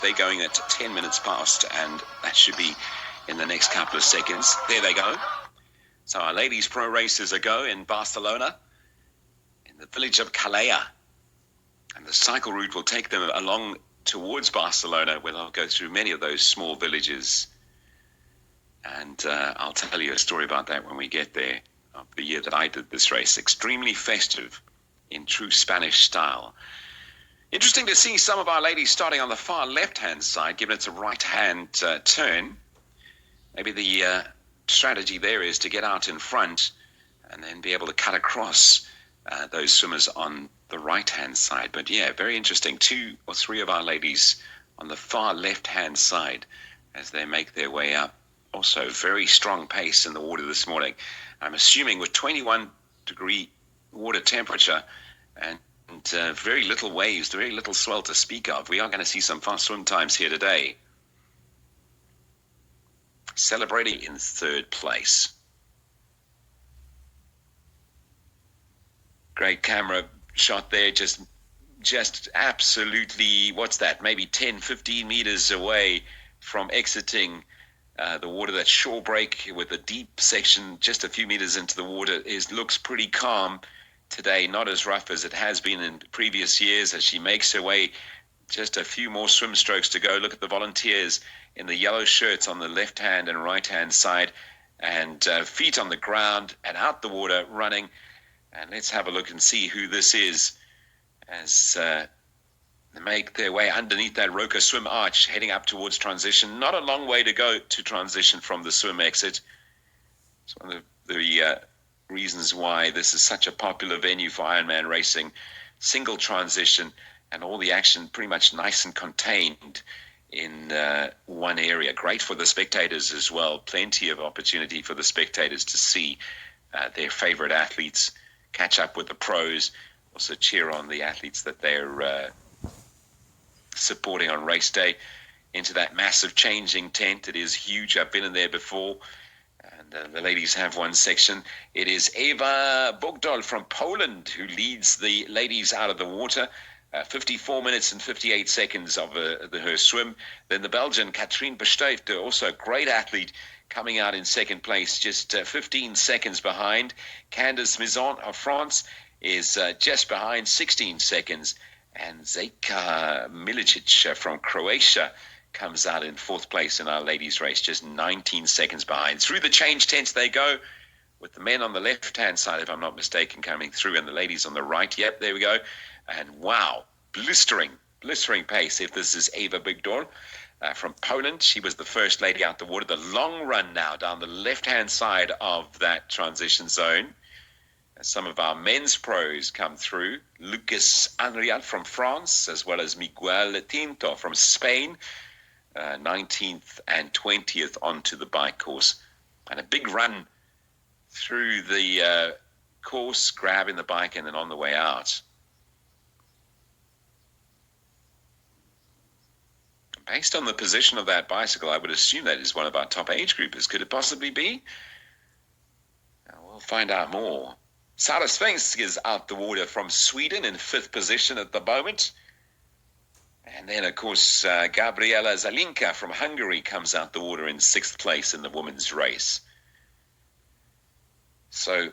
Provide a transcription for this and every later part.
They're going at 10 minutes past, and that should be in the next couple of seconds. There they go. So our ladies pro racers are go in Barcelona, in the village of Calella. And the cycle route will take them along towards Barcelona, where they'll go through many of those small villages. And I'll tell you a story about that when we get there, of the year that I did this race. Extremely festive in true Spanish style. Interesting to see some of our ladies starting on the far left-hand side, given it's a right-hand turn. Maybe the strategy there is to get out in front and then be able to cut across those swimmers on the right-hand side. But yeah, very interesting. 2 or 3 of our ladies on the far left-hand side as they make their way up. Also, very strong pace in the water this morning. I'm assuming with 21-degree water temperature and very little waves, very little swell to speak of, we are going to see some fast swim times here today. Celebrating in 3rd place. Great camera shot there, just absolutely, what's that, maybe 10, 15 meters away from exiting the water. That shore break with a deep section just a few meters into the water looks pretty calm today, not as rough as it has been in previous years, as she makes her way. Just a few more swim strokes to go. Look at the volunteers in the yellow shirts on the left-hand and right-hand side, and feet on the ground and out the water running. And let's have a look and see who this is as they make their way underneath that Roca swim arch, heading up towards transition. Not a long way to go to transition from the swim exit. It's one of the reasons why this is such a popular venue for Ironman racing. Single transition and all the action pretty much nice and contained in one area. Great for the spectators as well. Plenty of opportunity for the spectators to see their favorite athletes, catch up with the pros, also cheer on the athletes that they're supporting on race day. Into that massive changing tent. It is huge. I've been in there before. And the ladies have one section. It is Eva Bogdal from Poland who leads the ladies out of the water. 54 minutes and 58 seconds of her swim. Then the Belgian Katrien Bestuyft, also a great athlete, coming out in second place, just 15 seconds behind. Candice Mizon of France is just behind, 16 seconds. And Zeka Milicic from Croatia comes out in 4th place in our ladies' race, just 19 seconds behind. Through the change tents they go, with the men on the left-hand side, if I'm not mistaken, coming through, and the ladies on the right. Yep, there we go. And wow, blistering pace. If this is Eva Bigdor from Poland, she was the first lady out the water. The long run now down the left-hand side of that transition zone. As some of our men's pros come through, Lucas Anrial from France, as well as Miguel Tinto from Spain, 19th and 20th onto the bike course. And a big run through the course, grabbing the bike and then on the way out. Based on the position of that bicycle, I would assume that is one of our top age groupers. Could it possibly be? We'll find out more. Sara Svensk is out the water from Sweden in 5th position at the moment. And then, of course, Gabriela Zalinka from Hungary comes out the water in 6th place in the women's race. So,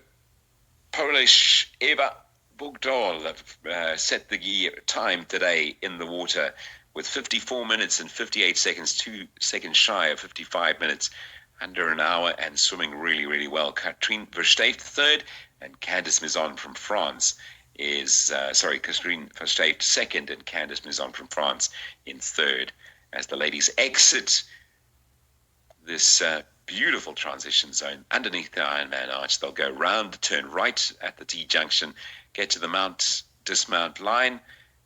Polish Eva Bogdal set the time today in the water with 54 minutes and 58 seconds, 2 seconds shy of 55 minutes, under an hour, and swimming really, really well. Katrien Verstuyft 3rd, and Candice Mizon from France is, Katrien Verstuyft 2nd, and Candice Mizon from France in 3rd. As the ladies exit this beautiful transition zone underneath the Ironman arch, they'll go round the turn right at the T-junction, get to the dismount line,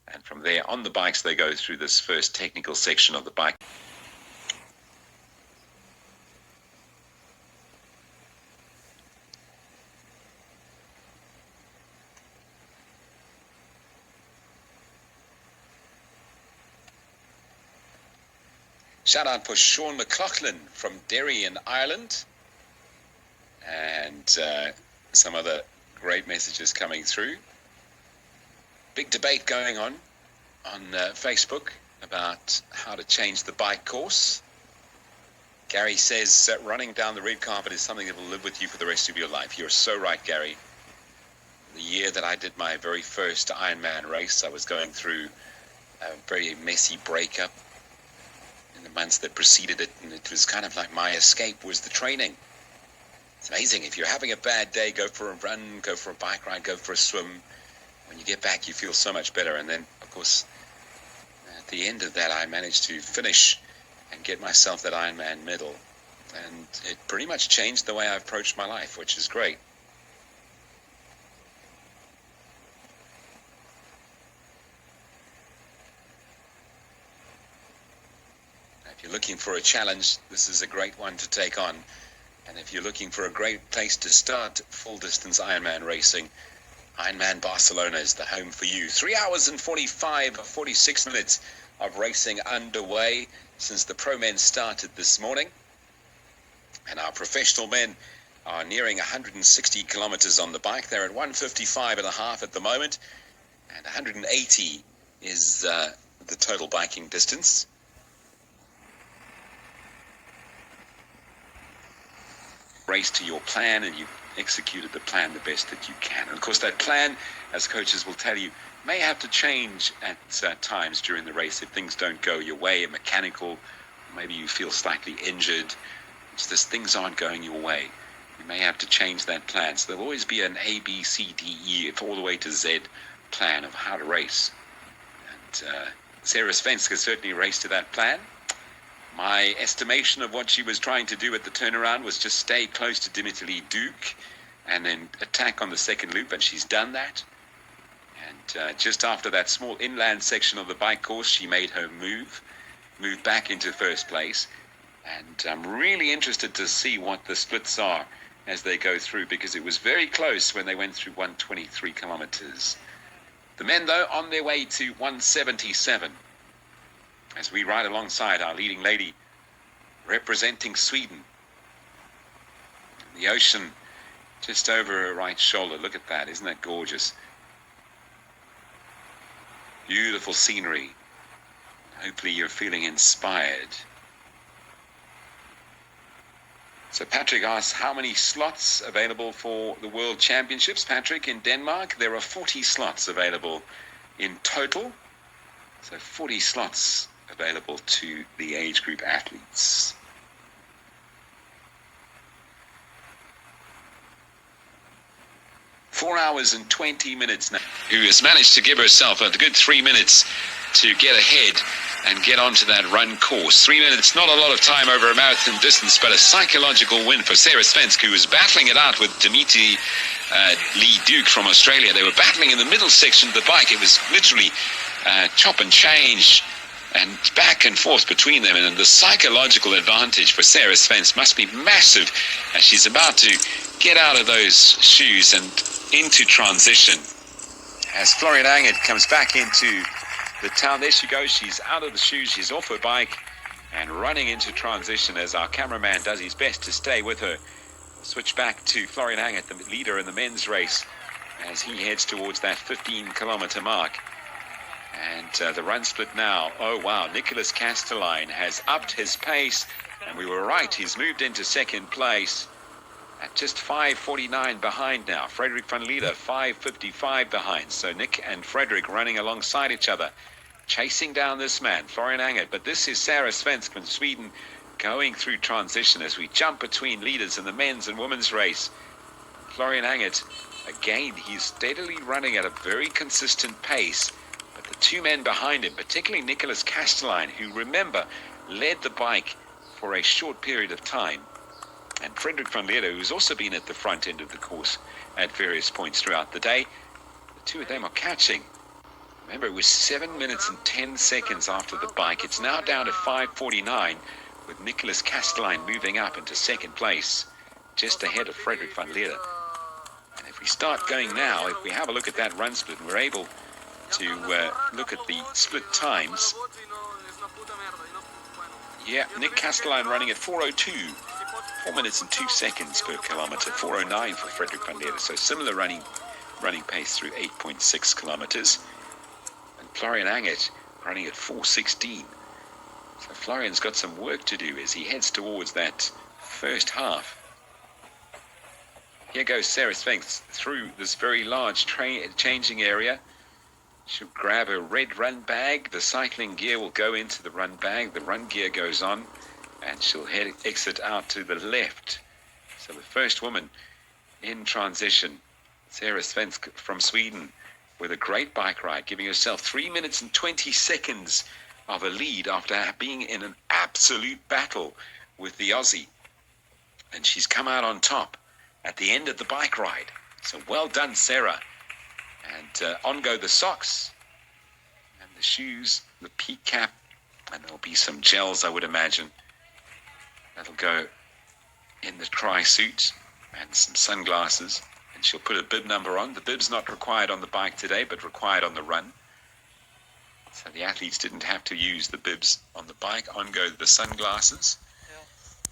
and from there on the bikes they go through this first technical section of the bike. Shout out for Sean McLaughlin from Derry in Ireland. And some other great messages coming through. Big debate going on Facebook about how to change the bike course. Gary says that running down the red carpet is something that will live with you for the rest of your life. You're so right, Gary. The year that I did my very first Ironman race, I was going through a very messy breakup in the months that preceded it, and it was kind of like my escape was the training. It's amazing. If you're having a bad day, go for a run, go for a bike ride, go for a swim. When you get back, you feel so much better. And then, of course, at the end of that, I managed to finish and get myself that Ironman medal. And it pretty much changed the way I approached my life, which is great. If you're looking for a challenge, this is a great one to take on. And if you're looking for a great place to start full-distance Ironman racing, Ironman Barcelona is the home for you. 3 hours and 46 minutes of racing underway since the pro men started this morning. And our professional men are nearing 160 kilometers on the bike. They're at 155.5 at the moment, and 180 is the total biking distance. Race to your plan, and you've executed the plan the best that you can. And of course, that plan, as coaches will tell you, may have to change at times during the race if things don't go your way, mechanical, maybe you feel slightly injured, it's just things aren't going your way. You may have to change that plan. So there'll always be an A, B, C, D, E, all the way to Z plan of how to race. And Sara Svensk has certainly raced to that plan. My estimation of what she was trying to do at the turnaround was just stay close to Dimitri Duke and then attack on the second loop, and she's done that. And just after that small inland section of the bike course, she made her move back into first place. And I'm really interested to see what the splits are as they go through, because it was very close when they went through 123 kilometers. The men, though, on their way to 177. As we ride alongside our leading lady representing Sweden. The ocean just over her right shoulder. Look at that. Isn't that gorgeous? Beautiful scenery. Hopefully you're feeling inspired. So Patrick asks, how many slots available for the World Championships, Patrick, in Denmark? There are 40 slots available in total. So 40 slots available to the age group athletes. Four hours and 20 minutes now. Who has managed to give herself a good 3 minutes to get ahead and get onto that run course. 3 minutes, not a lot of time over a marathon distance, but a psychological win for Sara Svensk, who was battling it out with Dimitri Lee Duke from Australia. They were battling in the middle section of the bike. It was literally chop and change and back and forth between them, and the psychological advantage for Sara Svensk must be massive as she's about to get out of those shoes and into transition. As Florian Angert comes back into the town, there she goes, she's out of the shoes, she's off her bike and running into transition as our cameraman does his best to stay with her. We'll switch back to Florian Angert, the leader in the men's race, as he heads towards that 15-kilometer mark. And the run split now. Oh, wow. Nicholas Castelline has upped his pace. And we were right. He's moved into second place at just 5:49 behind now. Frederik van Lieder, 5:55 behind. So Nick and Frederik running alongside each other, chasing down this man, Florian Angert. But this is Sara Svensk from Sweden going through transition as we jump between leaders in the men's and women's race. Florian Angert, again, he's steadily running at a very consistent pace. But the two men behind him, particularly Nicholas Castelline, who, remember, led the bike for a short period of time, and Frederik van Lieder, who's also been at the front end of the course at various points throughout the day, the two of them are catching. Remember, it was 7 minutes and 10 seconds after the bike. It's now down to 5:49, with Nicholas Castelline moving up into second place, just ahead of Frederik van Lieder. And if we start going now, if we have a look at that run split, and we're able to look at the split times. Yeah, Nick Castelline running at 4:02, 4 minutes and 2 seconds per kilometer, 4:09 for Frederik van Lieder. So similar running pace through 8.6 kilometers. And Florian Angert running at 4:16. So Florian's got some work to do as he heads towards that first half. Here goes Sara Svensk through this very large changing area. She'll grab her red run bag. The cycling gear will go into the run bag. The run gear goes on, and she'll exit out to the left. So the first woman in transition, Sara Svensk from Sweden, with a great bike ride, giving herself 3 minutes and 20 seconds of a lead after being in an absolute battle with the Aussie. And she's come out on top at the end of the bike ride. So well done, Sara. And on go the socks and the shoes, the peak cap, and there'll be some gels, I would imagine. That'll go in the tri-suit and some sunglasses. And she'll put a bib number on. The bib's not required on the bike today, but required on the run. So the athletes didn't have to use the bibs on the bike. On go the sunglasses.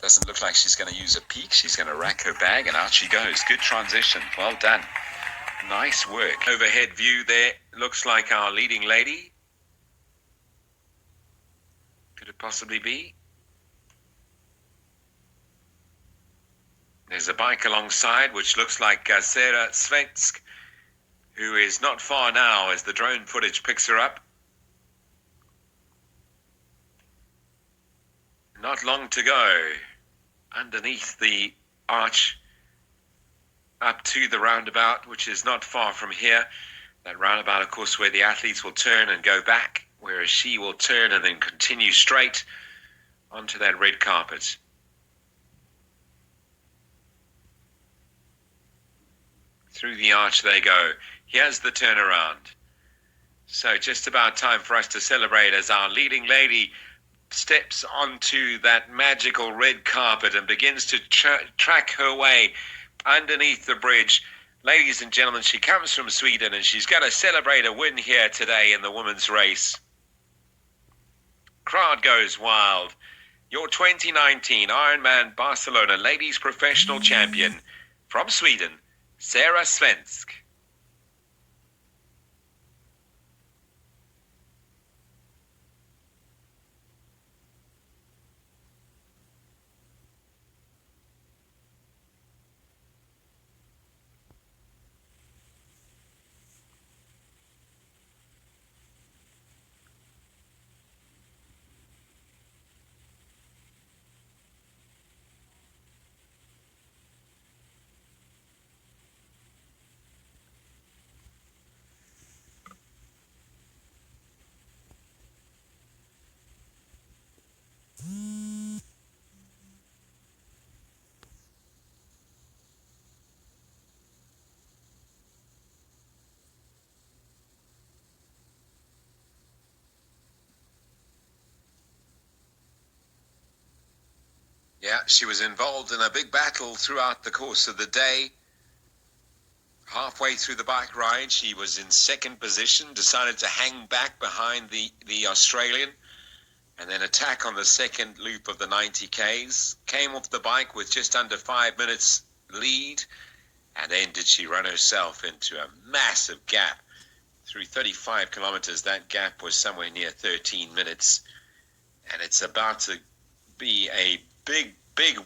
Doesn't look like she's going to use a peak. She's going to rack her bag, and out she goes. Good transition. Well done. Nice work. Overhead view there. Looks like our leading lady. Could it possibly be? There's a bike alongside, which looks like Sara Svensk, who is not far now as the drone footage picks her up. Not long to go underneath the arch up to the roundabout, which is not far from here. That roundabout, of course, where the athletes will turn and go back, whereas she will turn and then continue straight onto that red carpet. Through the arch they go. Here's the turnaround. So just about time for us to celebrate as our leading lady steps onto that magical red carpet and begins to track her way underneath the bridge. Ladies and gentlemen, she comes from Sweden and she's going to celebrate a win here today in the women's race. Crowd goes wild. Your 2019 Ironman Barcelona ladies professional champion from Sweden, Sara Svensk. Yeah, she was involved in a big battle throughout the course of the day. Halfway through the bike ride, she was in second position, decided to hang back behind the Australian, and then attack on the second loop of the 90 Ks. Came off the bike with just under 5 minutes lead, and then did she run herself into a massive gap. Through 35 kilometers, that gap was somewhere near 13 minutes, and it's about to be a big